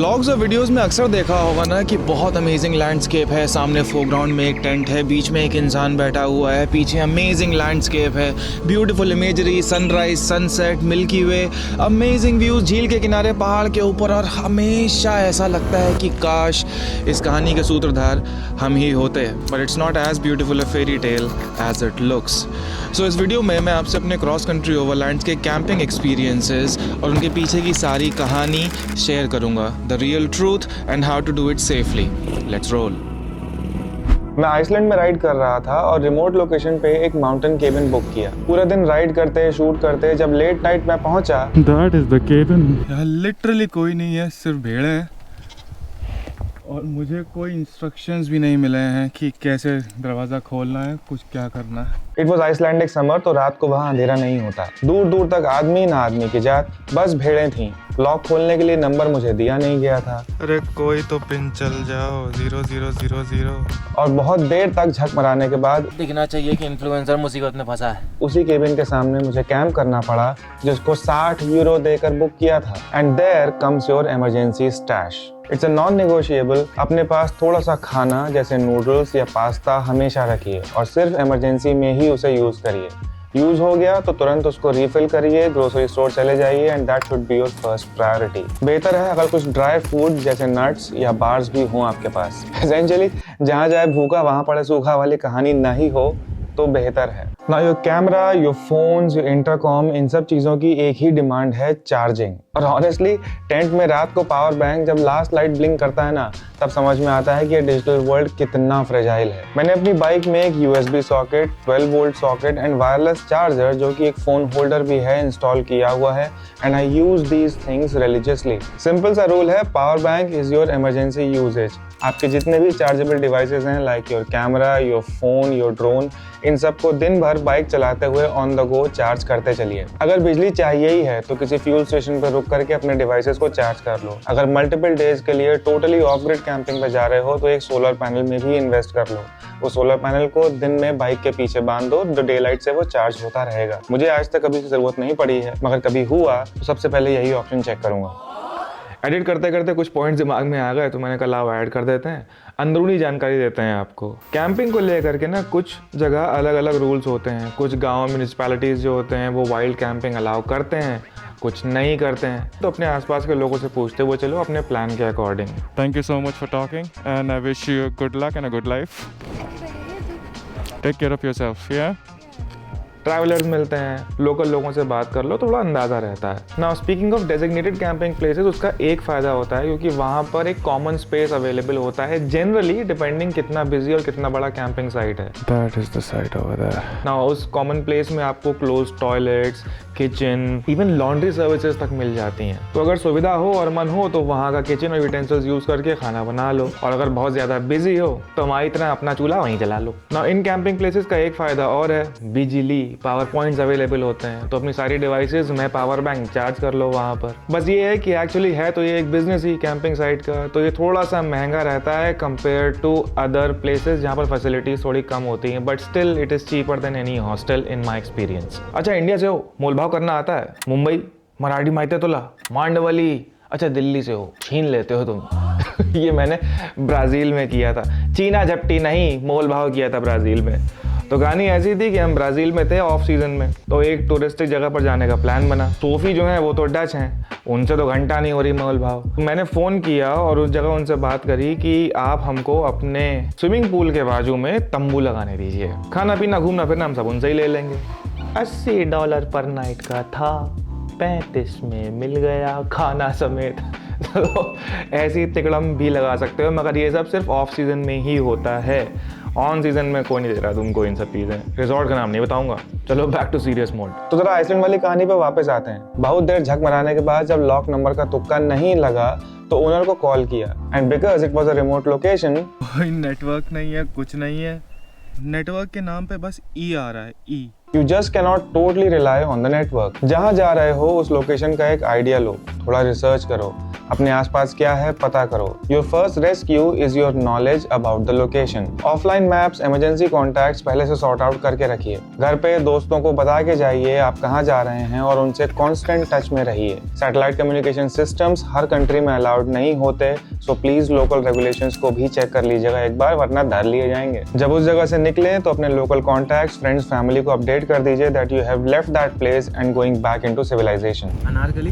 Vlogs और videos में अक्सर देखा होगा ना कि बहुत अमेजिंग लैंडस्केप है, सामने फोरग्राउंड में एक टेंट है, बीच में एक इंसान बैठा हुआ है, पीछे अमेजिंग लैंडस्केप है, beautiful imagery, sunrise, sunset, milky way, amazing views झील के किनारे, पहाड़ के ऊपर। और हमेशा ऐसा लगता है कि काश इस कहानी के सूत्रधार हम ही होते, but it's not as beautiful a fairy tale as it looks. So इस वीडियो में मैं आपसे अपने क्रॉस कंट्री ओवरलैंड्स के कैंपिंग एक्सपीरियंसेस और उनके पीछे की सारी कहानी शेयर करूंगा, the real truth and how to do it safely. Let's roll. मैं आइसलैंड में राइड कर रहा था और रिमोट लोकेशन पे एक माउंटेन केबिन बुक किया। पूरा दिन राइड करते शूट करते जब लेट नाइट मैं पहुंचा, दैट इज द केबिन। यहाँ लिटरली कोई नहीं है, सिर्फ भेड़ें हैं और मुझे कोई इंस्ट्रक्शंस भी नहीं मिले हैं कि कैसे दरवाज़ा खोलना है, कुछ क्या करना है। इट वॉज आइसलैंडिक समर, तो रात को वहाँ अंधेरा नहीं होता। दूर दूर तक आदमी ना आदमी की जात, बस भेड़ें थीं। लॉक खोलने के लिए नंबर मुझे दिया नहीं गया था। अरे कोई तो पिन चल जाओ, 0000। और बहुत देर तक झकमराने के बाद दिखना चाहिए कि इन्फ्लुएंसर मुसीबत में फंसा है। उसी केबिन के सामने मुझे कैंप करना पड़ा, जिसको 60 यूरो देकर बुक किया था। And there comes your emergency stash. It's a non negotiable. अपने पास थोड़ा सा खाना जैसे नूडल्स या पास्ता हमेशा रखिए और सिर्फ इमरजेंसी में ही उसे यूज करिए। यूज हो गया तो तुरंत उसको रिफिल करिए, ग्रोसरी स्टोर चले जाइए and that should be your first priority. बेहतर है अगर कुछ ड्राई फूड जैसे नट्स या बार्स भी हों आपके पास। एसेंशियली जहाँ जाए भूखा वहाँ पड़े सूखा वाली कहानी नहीं हो तो बेहतर है ना। Your camera, your phones, your intercom, इन सब चीज़ों की एक ही डिमांड है, चार्जिंग। और ऑनेस्टली टेंट में रात को पावर बैंक जब लास्ट लाइट ब्लिंक करता है ना, तब समझ में आता है कि ये डिजिटल वर्ल्ड कितना फ्रेजाइल है। मैंने अपनी बाइक में एक USB socket, 12 volt socket and wireless charger, जो कि एक फोन होल्डर भी है, इंस्टॉल किया हुआ है and I use these things religiously. Simple सा रूल है, power bank is your emergency uses. आपके जितने भी चार्जेबल डिवाइसेस हैं, like your camera, your phone, your drone, इन सबको दिन भर बाइक चलाते हुए ऑन द गो चार्ज करते चलिए। अगर बिजली चाहिए ही है तो किसी फ्यूल स्टेशन पर रुक करके अपने डिवाइसेस को चार्ज कर लो। अगर मल्टीपल डेज के लिए टोटली ऑफ ग्रिड कैंपिंग पे जा रहे हो तो एक सोलर पैनल में भी इन्वेस्ट कर लो। वो सोलर पैनल को दिन में बाइक के पीछे बांध दो, तो डे लाइट से वो चार्ज होता रहेगा। मुझे आज तक कभी जरूरत नहीं पड़ी है, मगर कभी हुआ तो सबसे पहले यही ऑप्शन चेक करूंगा। एडिट करते करते कुछ पॉइंट्स दिमाग में आ गए तो मैंने कहा लाओ ऐड कर देते हैं, अंदरूनी जानकारी देते हैं आपको। कैंपिंग को लेकर के ना कुछ जगह अलग अलग रूल्स होते हैं। कुछ गांव म्यूनिसिपैलिटीज़ जो होते हैं वो वाइल्ड कैंपिंग अलाउ करते हैं, कुछ नहीं करते हैं। तो अपने आसपास के लोगों से पूछते हुए चलो अपने प्लान के according. Thank you so much for talking and I wish you good luck and a good life. Take care of yourself. या ट्रैवलर्स मिलते हैं, लोकल लोगों से बात कर लो, थोड़ा अंदाज़ा रहता है। Now speaking of designated camping places, उसका एक फ़ायदा होता है क्योंकि वहाँ पर एक कॉमन स्पेस अवेलेबल होता है, जनरली डिपेंडिंग कितना बिजी और कितना बड़ा कैंपिंग साइट है। That is the site over there. Now उस कॉमन प्लेस में आपको close toilets, kitchen, even laundry services तक मिल जाती हैं। तो अगर सुविधा हो और मन हो तो वहाँ का किचन और यूटेंसिल्स यूज़ करके खाना बना लो, और अगर बहुत ज़्यादा बिजी हो तो हमारी तरह अपना चूल्हा वहीं जला लो। नाउ इन कैंपिंग प्लेसेस का एक फ़ायदा और है, बिजली, पावर पॉइंट्स अवेलेबल होते हैं, तो अपनी सारी डिवाइसेस में पावर बैंक चार्ज कर लो वहाँ पर। बस ये है कि एक्चुअली है तो ये एक बिजनेस ही कैंपिंग साइट का, तो ये थोड़ा सा महंगा रहता है कंपेयर टू अदर प्लेसेस जहाँ पर फैसिलिटीज थोड़ी कम होती हैं, but still it is cheaper than any hostel in my experience. अच्छा, इंडिया से हो, मोल भाव करना आता है? मुंबई, मराठी माइते तुला, मांडवली, अच्छा दिल्ली से हो, छीन लेते हो तुम। ये मैंने ब्राज़ील में किया था, चीना झपटी नहीं, मोल भाव किया था ब्राज़ील में। तो कहानी ऐसी थी कि हम ब्राज़ील में थे ऑफ सीजन में, तो एक टूरिस्टिक जगह पर जाने का प्लान बना। सोफी जो है वो तो डच हैं, उनसे तो घंटा नहीं हो रही मोल भाव। मैंने फ़ोन किया और उस जगह उनसे बात करी कि आप हमको अपने स्विमिंग पूल के बाजू में तंबू लगाने दीजिए, खाना पीना घूमना फिरना हम सब उनसे ही ले लेंगे। $80 पर नाइट का था, 35 में मिल गया खाना समेत। तो ऐसी तिकड़म भी लगा सकते हो, मगर ये सब सिर्फ ऑफ सीजन में ही होता है, ऑन सीजन में कोई नहीं दे रहा तुमको इन सब चीज़ें। रिजॉर्ट का नाम नहीं बताऊंगा। चलो बैक टू सीरियस मोड। तो जरा आइसलैंड वाली कहानी पे वापस आते हैं। बहुत देर झकमराने के बाद जब लॉक नंबर का तुक्का नहीं लगा तो ओनर को कॉल किया, and because it was a remote location, कोई नेटवर्क नहीं है, कुछ नहीं है, नेटवर्क के नाम पे बस ई आ रहा है, E. You just cannot totally rely on the network. जहाँ जा रहे हो उस लोकेशन का एक आइडिया लो, थोड़ा रिसर्च करो, अपने आसपास क्या है पता करो। Your first rescue is your knowledge about the location. Offline maps, emergency contacts पहले से सॉर्ट आउट करके रखिए। घर पे दोस्तों को बता के जाइए आप कहाँ जा रहे हैं और उनसे कांस्टेंट टच में रहिए। सैटेलाइट कम्युनिकेशन सिस्टम्स हर कंट्री में अलाउड नहीं होते, सो प्लीज लोकल रेगुलेशंस को भी चेक कर लीजिएगा एक बार, वरना धर लिए जाएंगे। जब उस जगह से निकले तो अपने लोकल कॉन्टैक्ट्स, फ्रेंड्स, फैमिली को अपडेट कर दीजिए that you have left that place and going back into civilisation. Anarkali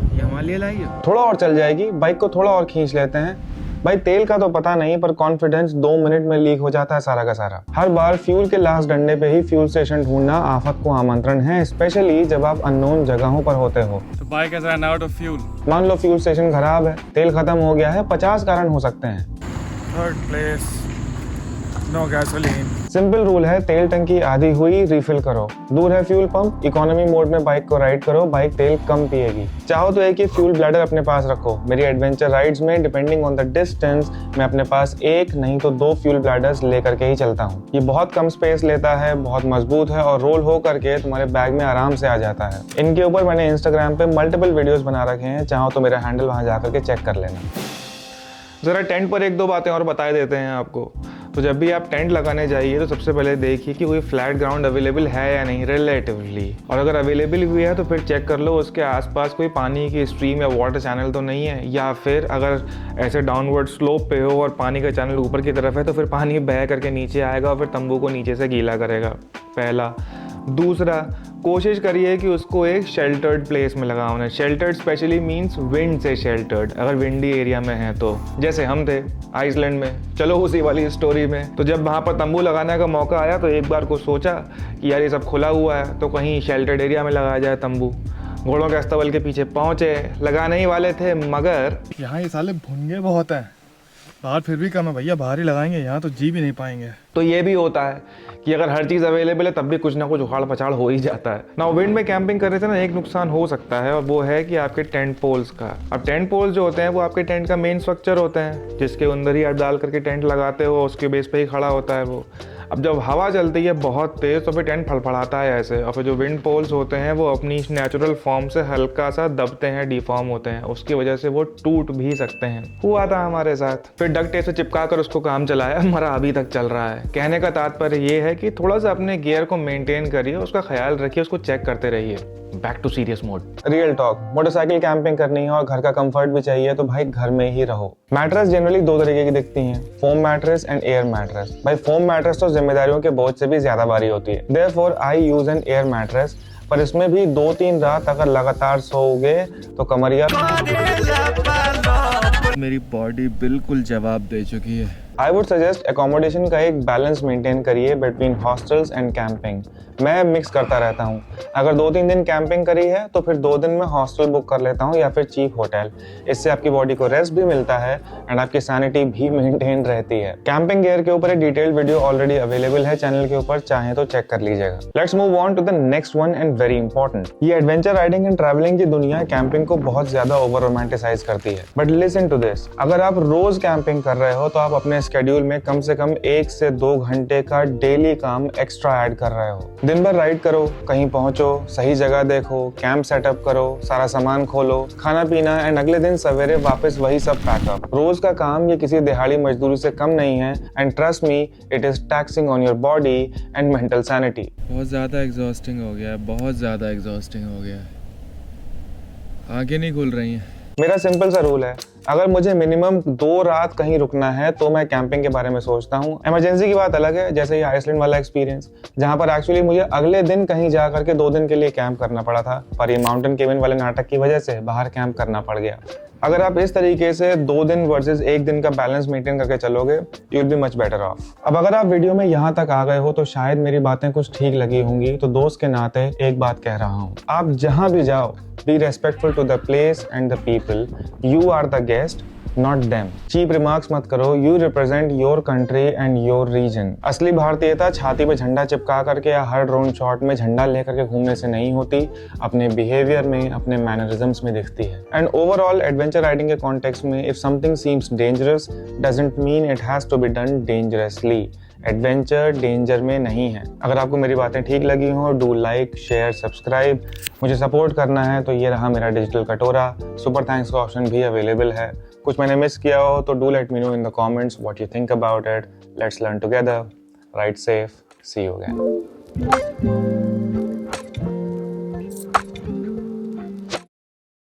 ये हमारे लिए लाई है। थोड़ा और चल जाएगी, बाइक को थोड़ा और खींच लेते हैं। भाई तेल का तो पता नहीं, पर कॉन्फिडेंस 2 मिनट में लीक हो जाता है सारा का सारा। हर बार फ्यूल के लास्ट डंडे पे ही फ्यूल स्टेशन ढूंढना आफत को आमंत्रण है, स्पेशली जब आप अननोन जगहों पर होते हो। The bike has run out of fuel. मान लो फ्यूल स्टेशन खराब है, तेल खत्म हो गया है, 50 कारण हो सकते हैं। Third place, no gasoline. Simple rule है, तेल टंकी आधी हुई रिफिल करो। दूर है फ्यूल पंप, इकोनॉमी मोड में बाइक को राइड करो, बाइक तेल कम पिएगी। चाहो तो एक ही फ्यूल ब्लैडर अपने पास रखो। मेरी एडवेंचर राइड्स में डिपेंडिंग ऑन द डिस्टेंस मैं अपने पास एक नहीं तो 2 फ्यूल ब्लैडर्स लेकर के ही चलता हूँ। ये बहुत कम स्पेस लेता है, बहुत मजबूत है और रोल हो करके तुम्हारे बैग में आराम से आ जाता है। इनके ऊपर मैंने इंस्टाग्राम पे मल्टीपल वीडियोस बना रखे हैं, चाहो तो मेरा हैंडल वहां जाकर के चेक कर लेना। ज़रा टेंट पर 1-2 बातें और बता देते हैं आपको। तो जब भी आप टेंट लगाने जाइए तो सबसे पहले देखिए कि कोई फ्लैट ग्राउंड अवेलेबल है या नहीं रिलेटिवली, और अगर अवेलेबल भी है तो फिर चेक कर लो उसके आसपास कोई पानी की स्ट्रीम या वाटर चैनल तो नहीं है, या फिर अगर ऐसे डाउनवर्ड स्लोप पे हो और पानी का चैनल ऊपर की तरफ है तो फिर पानी बह करके नीचे आएगा और फिर तंबू को नीचे से गीला करेगा, पहला। दूसरा, कोशिश करिए कि उसको एक शेल्टर्ड प्लेस में लगाना है। शेल्टर्ड स्पेशली मींस विंड से शेल्टर्ड, अगर विंडी एरिया में है तो। जैसे हम थे आइसलैंड में, चलो उसी वाली स्टोरी में। तो जब वहाँ पर तंबू लगाने का मौका आया तो एक बार को सोचा कि यार ये सब खुला हुआ है तो कहीं शेल्टर्ड एरिया में लगाया जाए तंबू। घोड़ों के अस्तबल के पीछे पहुँचे, लगाने ही वाले थे, मगर यहाँ ये साले भुनगे बहुत हैं। बाहर फिर भी कम है भैया, बाहर ही लगाएंगे, यहाँ तो जी भी नहीं पाएंगे। तो ये भी होता है कि अगर हर चीज़ अवेलेबल है तब भी कुछ ना कुछ उखाड़ पछाड़ हो ही जाता है ना। विंड में कैंपिंग कर रहे थे ना, एक नुकसान हो सकता है और वो है कि आपके टेंट पोल्स का। अब टेंट पोल्स जो होते हैं वो आपके टेंट का मेन स्ट्रक्चर होते हैं, जिसके अंदर ही आप डाल करके टेंट लगाते हो, उसके बेस पे ही खड़ा होता है वो। अब जब हवा चलती है बहुत तेज़ तो फिर टेंट फड़फड़ाता है ऐसे, और फिर जो विंड पोल्स होते हैं वो अपनी नेचुरल फॉर्म से हल्का सा दबते हैं, डिफॉर्म होते हैं, उसकी वजह से वो टूट भी सकते हैं। हुआ था हमारे साथ, फिर डक्ट टेप से चिपका कर उसको काम चलाया, हमारा अभी तक चल रहा है। कहने का तात्पर्य ये है कि थोड़ा सा अपने गियर को मेंटेन करिए, उसका ख्याल रखिए, उसको चेक करते रहिए। Back to serious mode. Real talk, motorcycle camping करनी है और घर का कंफर्ट भी चाहिए तो भाई घर में ही रहो। मैट्रेस जनरली 2 तरीके की दिखती हैं, foam mattress and air mattress. भाई फोम मैट्रेस तो जिम्मेदारियों के बोझ से भी ज्यादा भारी होती है, therefore I use N air mattress. पर इसमें भी 2-3 रात अगर लगातार सोओगे तो कमरिया मेरी बॉडी बिल्कुल जवाब दे चुकी है। आई वुड सजेस्ट एकोमोडेशन का एक बैलेंस मेंटेन करिए बिटवीन हॉस्टल्स एंड कैंपिंग। मैं मिक्स करता रहता हूँ, अगर 2-3 दिन कैंपिंग करी है तो फिर 2 दिन में हॉस्टल बुक कर लेता हूँ या फिर चीप होटल। इससे आपकी बॉडी को रेस्ट भी मिलता है एंड आपकी सैनिटी भी मेंटेन रहती है। कैंपिंग गियर के ऊपर एक डिटेल्ड वीडियो ऑलरेडी अवेलेबल है चैनल के ऊपर, चाहे तो चेक कर लीजिएगा। Let's move on to the next one and very important. ये एडवेंचर राइडिंग एंड ट्रैवलिंग की दुनिया कैंपिंग को बहुत ज्यादा ओवर रोमांटिसाइज करती है, बट लिसन टू दिस, अगर आप रोज कैंपिंग कर रहे हो तो आप अपने स्केड्यूल में कम से कम 1 से 2 घंटे का डेली काम एक्स्ट्रा ऐड कर रहे हो। दिन भर राइड करो, कहीं पहुंचो, सही जगह देखो, कैंप सेटअप करो, सारा सामान खोलो, खाना पीना एंड अगले दिन सवेरे वापस वही सब पैकअप। रोज का काम ये किसी दिहाड़ी मजदूरी से कम नहीं है and trust me it is taxing on your body and mental sanity. बहुत ज़्यादा एग्जॉस्टिंग हो गया है, बहुत ज़्यादा एग्जॉस्टिंग हो गया है, आंखें नहीं खुल रही हैं। मेरा सिंपल सा रूल है, अगर मुझे मिनिमम 2 रात कहीं रुकना है तो मैं कैंपिंग के बारे में सोचता हूँ। इमरजेंसी की बात अलग है, जैसे ये आइसलैंड वाला एक्सपीरियंस जहाँ पर एक्चुअली मुझे अगले दिन कहीं जा करके 2 दिन के लिए कैंप करना पड़ा था, पर ये माउंटेन केबिन वाले नाटक की वजह से बाहर कैंप करना पड़ गया। अगर आप इस तरीके से 2 दिन वर्सेस 1 दिन का बैलेंस मेंटेन करके चलोगे, you will be much better of. अब अगर आप वीडियो में यहाँ तक आ गए हो तो शायद मेरी बातें कुछ ठीक लगी होंगी, तो दोस्त के नाते एक बात कह रहा हूँ, आप जहाँ भी जाओ, be respectful to the place and the people. You are the guest, not them. Cheap remarks मत करो, you represent your country and your region. असली भारतीयता छाती पे झंडा चिपका करके या हर ड्रोन शॉट में झंडा लेकर के घूमने से नहीं होती, अपने बिहेवियर में, अपने मैनरिज्म्स में दिखती है। एंड ओवरऑल एडवेंचर राइडिंग के कॉन्टेक्स्ट में, if something seems dangerous, doesn't mean it has to be done dangerously. Adventure danger में नहीं है। अगर आपको मेरी बातें ठीक लगी हों, डू लाइक, शेयर, सब्सक्राइब। मुझे सपोर्ट करना है तो ये रहा मेरा डिजिटल कटोरा। सुपर थैंक्स का ऑप्शन भी अवेलेबल है। कुछ मैंने मिस किया हो तो do let me know in the comments what you think about it. Let's learn together. Ride safe. See you again.